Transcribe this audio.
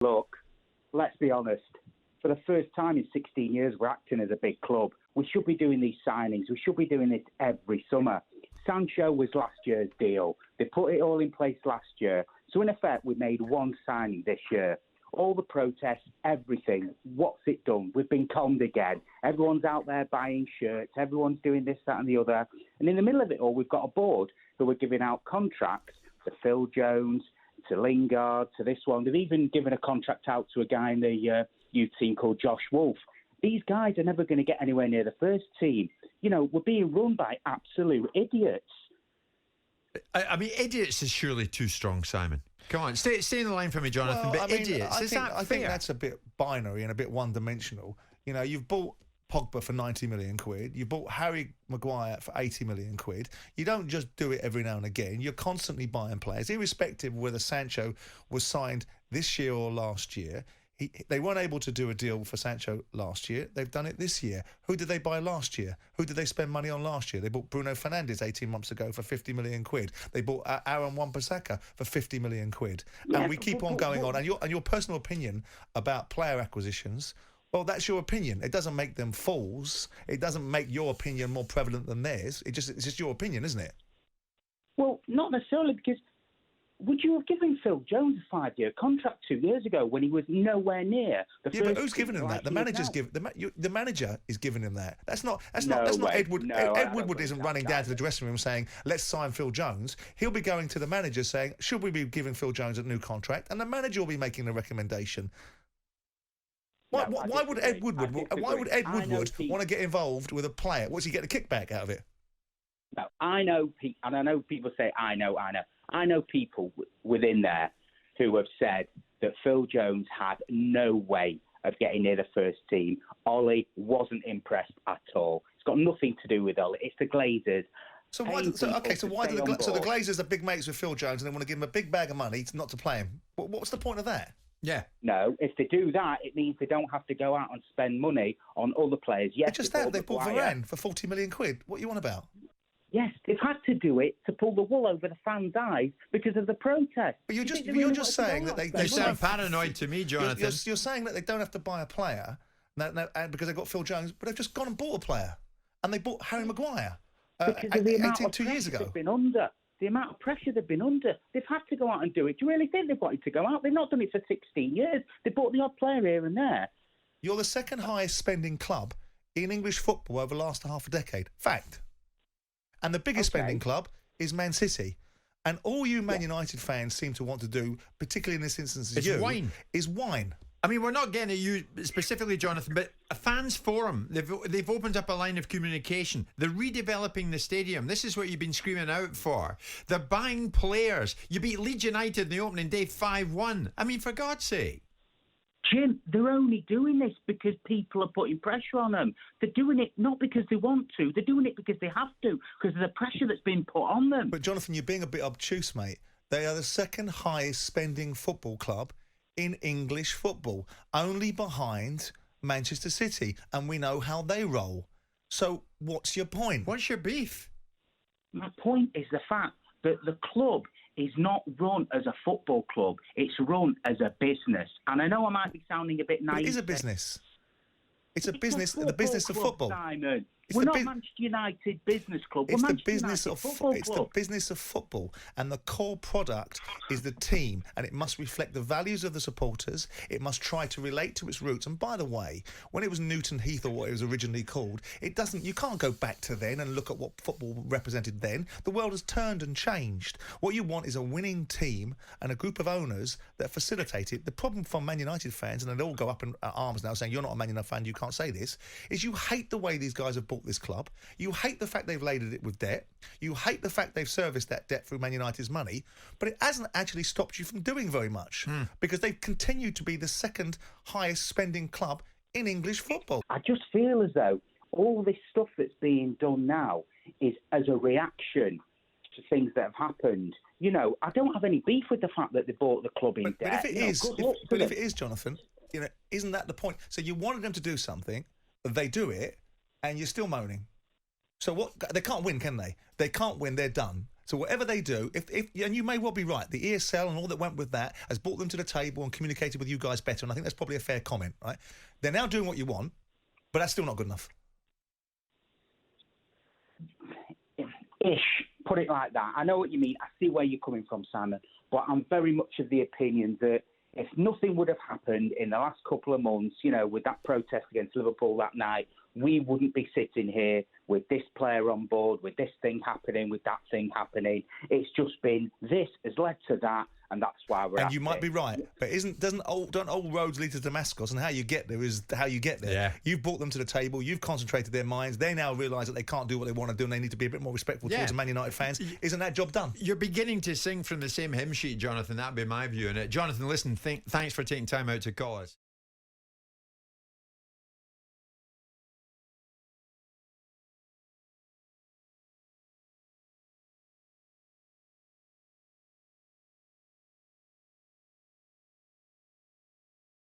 Look, let's be honest. For the first time in 16 years, we're acting as a big club. We should be doing these signings. We should be doing this every summer. Sancho was last year's deal. They put it all in place last year. So, in effect, we made one signing this year. All the protests, everything. What's it done? We've been conned again. Everyone's out there buying shirts. Everyone's doing this, that and the other. And in the middle of it all, we've got a board who are giving out contracts to Phil Jones, to Lingard, to this one. They've even given a contract out to a guy in the youth team called Josh Wolf. These guys are never going to get anywhere near the first team. You know, we're being run by absolute idiots. I mean, idiots is surely too strong, Simon. Come on, stay in the line for me, Jonathan. Well, but idiots, I think that's a bit binary and a bit one-dimensional. You know, you've bought Pogba for 90 million quid. You bought Harry Maguire for 80 million quid. You don't just do it every now and again. You're constantly buying players, irrespective of whether Sancho was signed this year or last year. They weren't able to do a deal for Sancho last year. They've done it this year. Who did they buy last year? Who did they spend money on last year? They bought Bruno Fernandes 18 months ago for 50 million quid. They bought Aaron Wan-Bissaka for 50 million quid. Yeah, and we keep on going on. And your personal opinion about player acquisitions, well, that's your opinion. It doesn't make them fools. It doesn't make your opinion more prevalent than theirs. It's just your opinion, isn't it? Well, not necessarily, because would you have given Phil Jones a 5-year contract 2 years ago when he was nowhere near the first? Yeah, but who's giving him that? The manager is giving him that. That's not Ed Wood. Ed Woodward isn't running down to the dressing room saying, "Let's sign Phil Jones." He'll be going to the manager saying, "Should we be giving Phil Jones a new contract?" And the manager will be making the recommendation. Why would Ed Woodward want to get involved with a player? What's he get a kickback out of it? No, I know, and I know people say, I know. I know people within there who have said that Phil Jones had no way of getting near the first team. Ollie wasn't impressed at all. It's got nothing to do with Ollie. It's the Glazers. So why do the Glazers are big mates with Phil Jones and they want to give him a big bag of money not to play him? What's the point of that? Yeah. No, if they do that, it means they don't have to go out and spend money on other players. Yes, they bought Varane for 40 million quid. What are you on about? Yes, they've had to do it to pull the wool over the fans' eyes because of the protest. But you're just saying that they sound paranoid to me, Jonathan. You're saying that they don't have to buy a player because they've got Phil Jones, but they've just gone and bought a player. And they bought Harry Maguire 2 years ago. They've been under. The amount of pressure they've been under. They've had to go out and do it. Do you really think they've wanted to go out? They've not done it for 16 years. They bought the odd player here and there. You're the second highest spending club in English football over the last half a decade. Fact. And the biggest spending club is Man City. And all you Man United fans seem to want to do, particularly in this instance, is wine. I mean, we're not getting at you specifically, Jonathan, but a fans forum, they've opened up a line of communication. They're redeveloping the stadium. This is what you've been screaming out for. They're buying players. You beat Leeds United in the opening day 5-1. I mean, for God's sake. Jim, they're only doing this because people are putting pressure on them. They're doing it not because they want to. They're doing it because they have to, because of the pressure that's been put on them. But, Jonathan, you're being a bit obtuse, mate. They are the second highest spending football club in English football, only behind Manchester City. And we know how they roll. So what's your point? What's your beef? My point is the fact that the club is not run as a football club. It's run as a business. And I know I might be sounding a bit naive. It is a business. It's a business, the business of football. Simon. We're not Manchester United Business Club. It's the business of football. It's the business of football, and the core product is the team, and it must reflect the values of the supporters. It must try to relate to its roots. And by the way, when it was Newton Heath or what it was originally called, it doesn't. You can't go back to then and look at what football represented then. The world has turned and changed. What you want is a winning team and a group of owners that facilitate it. The problem for Man United fans, and they all go up in arms now saying you're not a Man United fan, you can't say this, is you hate the way these guys have bought this club. You hate the fact they've laded it with debt. You hate the fact they've serviced that debt through Man United's money. But it hasn't actually stopped you from doing very much because they've continued to be the second highest spending club in English football. I just feel as though all this stuff that's being done now is as a reaction to things that have happened. You know, I don't have any beef with the fact that they bought the club in debt. But if it is, Jonathan, you know, isn't that the point? So you wanted them to do something, they do it, and you're still moaning. So what? They can't win, can they? They can't win. They're done. So whatever they do, if and you may well be right, the ESL and all that went with that has brought them to the table and communicated with you guys better, and I think that's probably a fair comment, right? They're now doing what you want, but that's still not good enough. Ish, put it like that. I know what you mean. I see where you're coming from, Simon, but I'm very much of the opinion that if nothing would have happened in the last couple of months, you know, with that protest against Liverpool that night, we wouldn't be sitting here with this player on board, with this thing happening, with that thing happening. It's just been this has led to that, and that's why we're. And you might be right, but don't old roads lead to Damascus? And how you get there is how you get there. Yeah. You've brought them to the table. You've concentrated their minds. They now realise that they can't do what they want to do, and they need to be a bit more respectful towards the Man United fans. Isn't that job done? You're beginning to sing from the same hymn sheet, Jonathan. That'd be my view on it. Jonathan, listen, thanks for taking time out to call us.